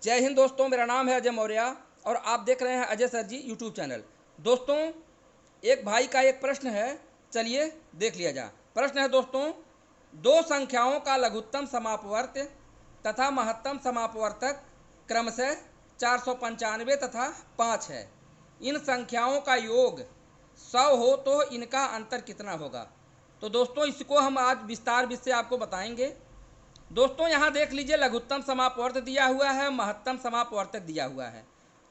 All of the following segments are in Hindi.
जय हिंद दोस्तों, मेरा नाम है अजय मौर्य और आप देख रहे हैं अजय सर जी यूट्यूब चैनल। दोस्तों, एक भाई का एक प्रश्न है, चलिए देख लिया जाए। प्रश्न है दोस्तों, दो संख्याओं का लघुत्तम समापवर्त तथा महत्तम समापवर्तक क्रमशः 495 तथा 5 है। इन संख्याओं का योग 100 हो तो इनका अंतर कितना होगा। तो दोस्तों, इसको हम आज विस्तार से आपको बताएंगे। दोस्तों, यहाँ देख लीजिए, लघुत्तम समापवर्त दिया हुआ है, महत्तम समापवर्तक दिया हुआ है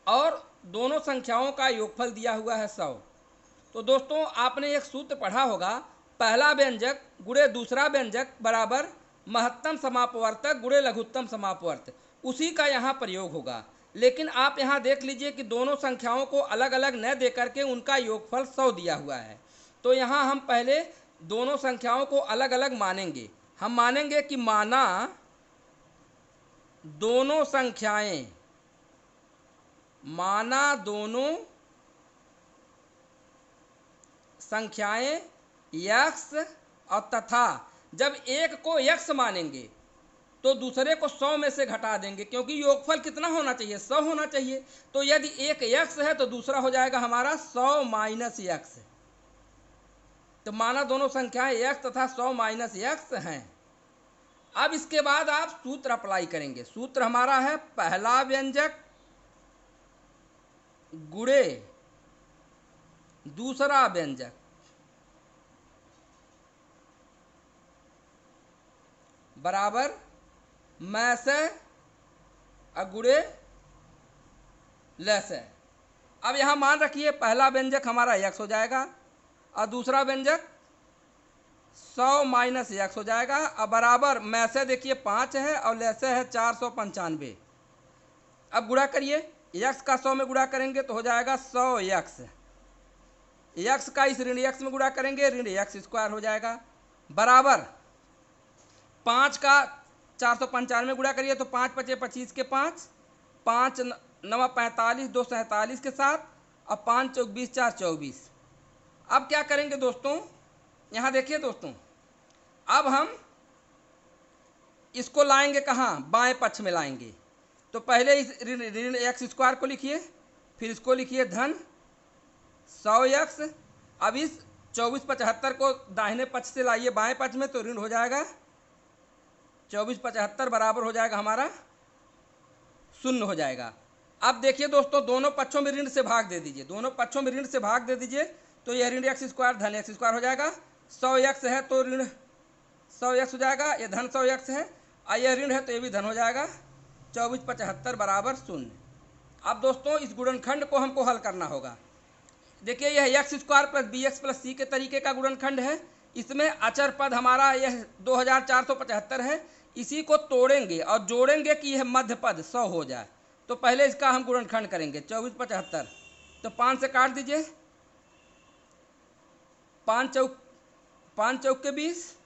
और दोनों संख्याओं का योगफल दिया हुआ है 100। तो दोस्तों, आपने एक सूत्र पढ़ा होगा, पहला व्यंजक गुणे दूसरा व्यंजक बराबर महत्तम समापवर्तक गुणे लघुत्तम समापवर्त, उसी का यहाँ प्रयोग होगा। लेकिन आप यहाँ देख लीजिए कि दोनों संख्याओं को अलग अलग न दे करके उनका योगफल 100 दिया हुआ है। तो यहाँ हम पहले दोनों संख्याओं को अलग अलग मानेंगे। हम मानेंगे कि माना दोनों संख्याएं यक्स और तथा जब एक को यक्स मानेंगे तो दूसरे को 100 में से घटा देंगे, क्योंकि योगफल कितना होना चाहिए, 100 होना चाहिए। तो यदि एक यक्स है तो दूसरा हो जाएगा हमारा 100 माइनस यक्स। तो माना दोनों संख्याएं यक्स तथा 100 माइनस यक्स हैं। अब इसके बाद आप सूत्र अप्लाई करेंगे। सूत्र हमारा है पहला व्यंजक गुणे दूसरा व्यंजक बराबर मैं से गुणे ल से। अब यहां मान रखिए पहला व्यंजक हमारा यक्स हो जाएगा और दूसरा व्यंजक 100 माइनस यक्स हो जाएगा। अब बराबर मैं से देखिए 5 है और ल से है 495। अब गुणा करिए, यक्स का 100 में गुणा करेंगे तो हो जाएगा 100 यक्स। यक्स का इस ऋण यक्स में गुणा करेंगे, ऋण यक्स स्क्वायर हो जाएगा। बराबर 5 का 495 में गुणा करिए तो 5 पचे 25 के 5, 5 9 45, 2 47 के साथ, और 5 चौक 20, 4 24। अब क्या करेंगे दोस्तों, यहाँ देखिए दोस्तों, अब हम इसको लाएंगे कहाँ, बाएं पक्ष में लाएंगे। तो पहले इस ऋण एक्स स्क्वायर को लिखिए, फिर इसको लिखिए धन 100 एक्स। अब इस 2475 को दाहिने पक्ष से लाइए बाएं पक्ष में, तो ऋण हो जाएगा 2475 बराबर हो जाएगा हमारा 0 हो जाएगा। अब देखिए दोस्तों, दोनों पक्षों में ऋण से भाग दे दीजिए, दोनों पक्षों में ऋण से भाग दे दीजिए। तो यह ऋण एक्स स्क्वायर धन एक्स स्क्वायर हो जाएगा। 100 एक्स है तो ऋण 100 एक्स हो जाएगा, यह धन 100 एक्स है, और यह ऋण है तो ये भी धन हो जाएगा 2475 बराबर 0। अब दोस्तों, इस गुणनखंड को हमको हल करना होगा। देखिए, यह x square plus b x plus c के तरीके का गुणनखंड है। इसमें अचर पद हमारा यह 2475 है। इसी को तोड़ेंगे और जोड़ेंगे कि यह मध्य पद 100 हो जाए। तो पहले इसका हम गुणनखंड करेंगे 2475। तो 5 से काट दीजिए, 5 चौक के 20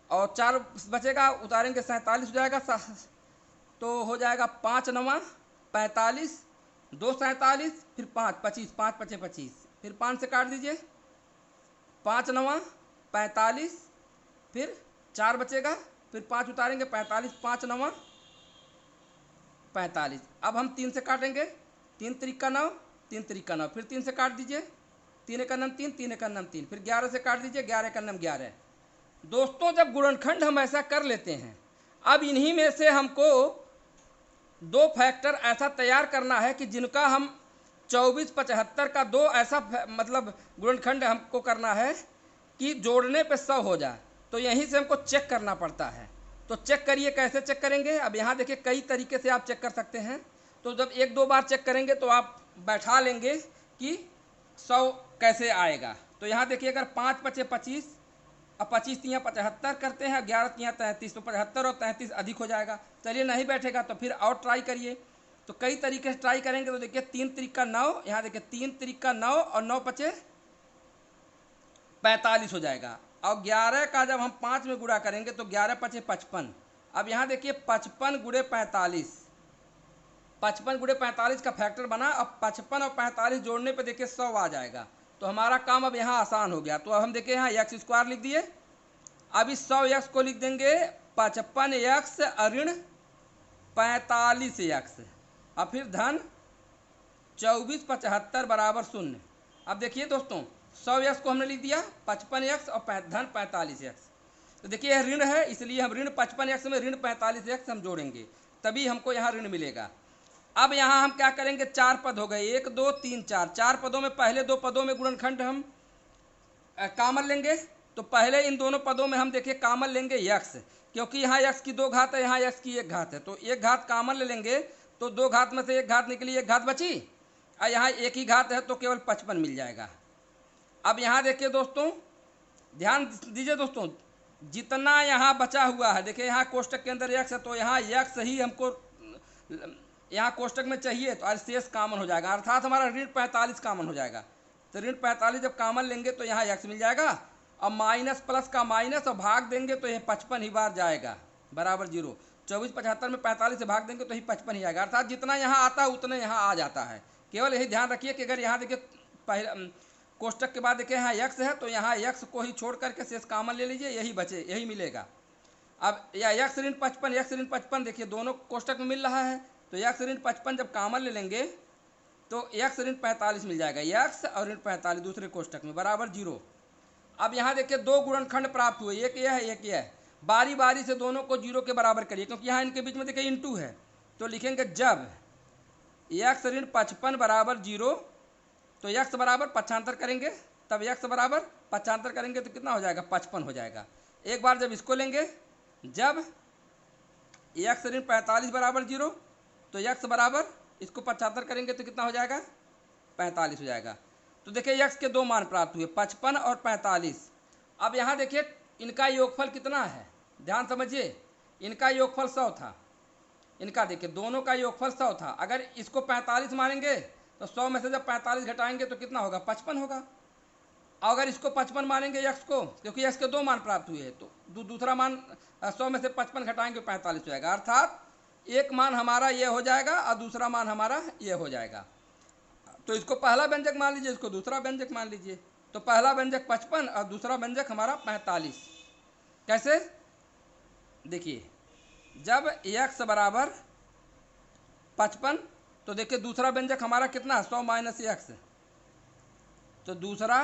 और 4 बचेगा, उतारेंगे 47 हो जाएगा। तो हो जाएगा 5 9 45, 2 47, फिर 5 25, 5 पचे 25, फिर 5 से काट दीजिए, 5 9 45, फिर 4 बचेगा, फिर 5 उतारेंगे 45, 5 9 45। अब हम 3 से काटेंगे, 3 त्रिका 9, 3 त्रिका 9, फिर 3 से काट दीजिए, 3 एक 3, 3 एक 3, फिर 11 से काट दीजिए, 11 एक 11। दोस्तों, जब गुणनखंड हम ऐसा कर लेते हैं, अब इन्हीं में से हमको दो फैक्टर ऐसा तैयार करना है कि जिनका हम 2475 का दो ऐसा मतलब गुणनखंड हमको करना है कि जोड़ने पे 100 हो जाए। तो यहीं से हमको चेक करना पड़ता है। तो चेक करिए, कैसे चेक करेंगे। अब यहाँ देखिए, कई तरीके से आप चेक कर सकते हैं। तो जब 1-2 बार चेक करेंगे तो आप बैठा लेंगे कि 100 कैसे आएगा। तो यहाँ देखिए, अगर 5 पचे 25 और 25 तियाँ 75 करते हैं, 11 तियाँ 33, तो 75 और 33 अधिक हो जाएगा। चलिए, नहीं बैठेगा तो फिर और ट्राई करिए। तो कई तरीके से ट्राई करेंगे। तो देखिए, 3 त्रिका 9, यहाँ देखिए 3 त्रिका 9 और 9 पचे 45 हो जाएगा। और 11 का जब हम 5 में गुणा करेंगे तो 11 पचे 55। अब यहाँ देखिए 55 गुणे 45, 55 गुणे 45 का फैक्टर बना। अब 55 और 45 जोड़ने पे देखिए 100 आ जाएगा। तो हमारा काम अब यहाँ आसान हो गया। तो अब हम देखिए यहाँ एक्स स्क्वायर लिख दिए। अब इस 100 एक्स को लिख देंगे 55 एक्स ऋण 45x और फिर धन 2475 बराबर 0। अब देखिए दोस्तों 100x को हमने लिख दिया 55x और धन 45x। तो देखिए यह ऋण है, इसलिए हम ऋण 55x में ऋण 45x हम जोड़ेंगे, तभी हमको यहाँ ऋण मिलेगा। अब यहाँ हम क्या करेंगे, 4 पद हो गए, 1 2 3 4। 4 पदों में पहले 2 पदों में गुणनखंड हम कामन लेंगे। तो पहले इन दोनों पदों में हम देखिए कामन लेंगे x, क्योंकि यहाँ x की 2 घात है, यहाँ x की 1 घात है। तो 1 घात कामन ले लेंगे तो 2 घात में से 1 घात निकली, 1 घात बची और यहाँ 1 ही घात है तो केवल 55 मिल जाएगा। अब यहाँ देखिए दोस्तों, ध्यान दीजिए दोस्तों, जितना यहाँ बचा हुआ है, देखिए यहाँ कोष्टक के अंदर x है तो यहाँ x ही हमको यहाँ कोष्टक में चाहिए, तो शेष कामन हो जाएगा, अर्थात हमारा ऋण 45 कामन हो जाएगा। तो ऋण 45 जब कामन लेंगे तो यहाँ x मिल जाएगा और माइनस प्लस का माइनस और भाग देंगे तो यह 55 ही बार जाएगा बराबर 0। 2475 में 45 से भाग देंगे तो ही 55 ही आएगा, अर्थात जितना यहाँ आता है उतना यहाँ आ जाता है। केवल यही ध्यान रखिए कि अगर यहाँ देखिए पहले कोष्टक के बाद देखिए यहाँ x है तो यहाँ x को ही छोड़ करके शेष कामन ले लीजिए, यही बचे, यही मिलेगा। अब यह x ऋण 55 x ऋण 55 देखिए दोनों कोष्टक में मिल रहा है, तो x ऋण 55 जब कामन ले लेंगे तो x ऋण 45 मिल जाएगा, x और ऋण 45 दूसरे कोष्टक में बराबर 0। अब यहाँ देखिए 2 गुणनखंड प्राप्त हुए, एक यह है एक यह है। बारी बारी से दोनों को 0 के बराबर करिए, क्योंकि यहाँ इनके बीच में देखिए इंटू है। तो लिखेंगे जब x ऋण 55 बराबर 0 तो x बराबर पक्षांतर करेंगे, तब x बराबर पक्षांतर करेंगे तो कितना हो जाएगा, 55 हो जाएगा। एक बार जब इसको लेंगे, जब x ऋण 45 बराबर 0 तो x बराबर इसको पक्षांतर करेंगे तो कितना हो जाएगा, 45 हो जाएगा। तो देखिए x के 2 मान प्राप्त हुए, 55 और 45। अब यहाँ देखिए इनका योगफल कितना है, ध्यान समझिए, इनका योगफल 100 था, इनका देखिए दोनों का योगफल 100 था। अगर इसको 45 मानेंगे तो 100 में से जब 45 घटाएंगे तो कितना होगा, 55 होगा। अगर इसको 55 मानेंगे x को, क्योंकि x के 2 मान प्राप्त हुए हैं, तो दूसरा मान 100 में से 55 घटाएंगे 45 हो जाएगा, अर्थात एक मान हमारा ये हो जाएगा और दूसरा मान हमारा ये हो जाएगा। तो इसको पहला व्यंजक मान लीजिए, इसको दूसरा व्यंजक मान लीजिए। तो पहला व्यंजक 55 और दूसरा व्यंजक हमारा 45। कैसे, देखिए जब x बराबर 55 तो देखिए दूसरा व्यंजक हमारा कितना, 100 माइनस x, तो दूसरा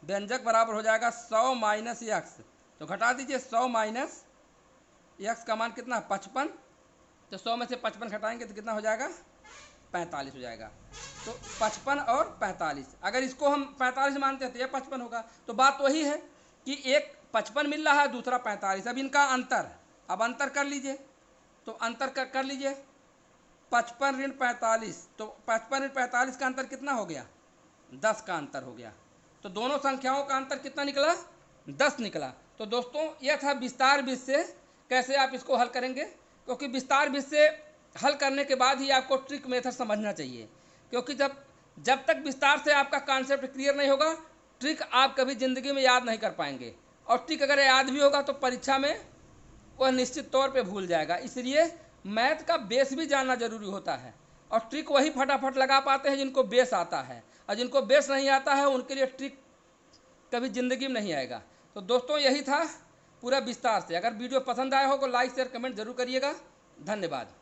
व्यंजक बराबर हो जाएगा 100 माइनस x। तो घटा दीजिए, 100 माइनस x का मान कितना, 55। तो 100 में से 55 घटाएंगे तो कितना हो जाएगा, 45 हो जाएगा। तो 55 और 45, अगर इसको हम 45 मानते हैं तो यह 55 होगा। तो बात वही है कि एक 55 मिल रहा है, दूसरा 45। अब इनका अंतर, अब अंतर कर लीजिए, तो अंतर कर लीजिए 55 ऋण 45, तो 55 ऋण 45 का अंतर कितना हो गया, 10 का अंतर हो गया। तो दोनों संख्याओं का अंतर कितना निकला, 10 निकला। तो दोस्तों यह था विस्तार विधि से कैसे आप इसको हल करेंगे, क्योंकि विस्तार विधि से हल करने के बाद ही आपको ट्रिक मेथड समझना चाहिए, क्योंकि जब तक विस्तार से आपका कॉन्सेप्ट क्लियर नहीं होगा, ट्रिक आप कभी ज़िंदगी में याद नहीं कर पाएंगे। और ट्रिक अगर याद भी होगा तो परीक्षा में वह निश्चित तौर पे भूल जाएगा। इसलिए मैथ का बेस भी जानना जरूरी होता है, और ट्रिक वही फटाफट लगा पाते हैं जिनको बेस आता है, और जिनको बेस नहीं आता है उनके लिए ट्रिक कभी ज़िंदगी में नहीं आएगा। तो दोस्तों यही था पूरा विस्तार से। अगर वीडियो पसंद आया हो तो लाइक शेयर कमेंट जरूर करिएगा। धन्यवाद।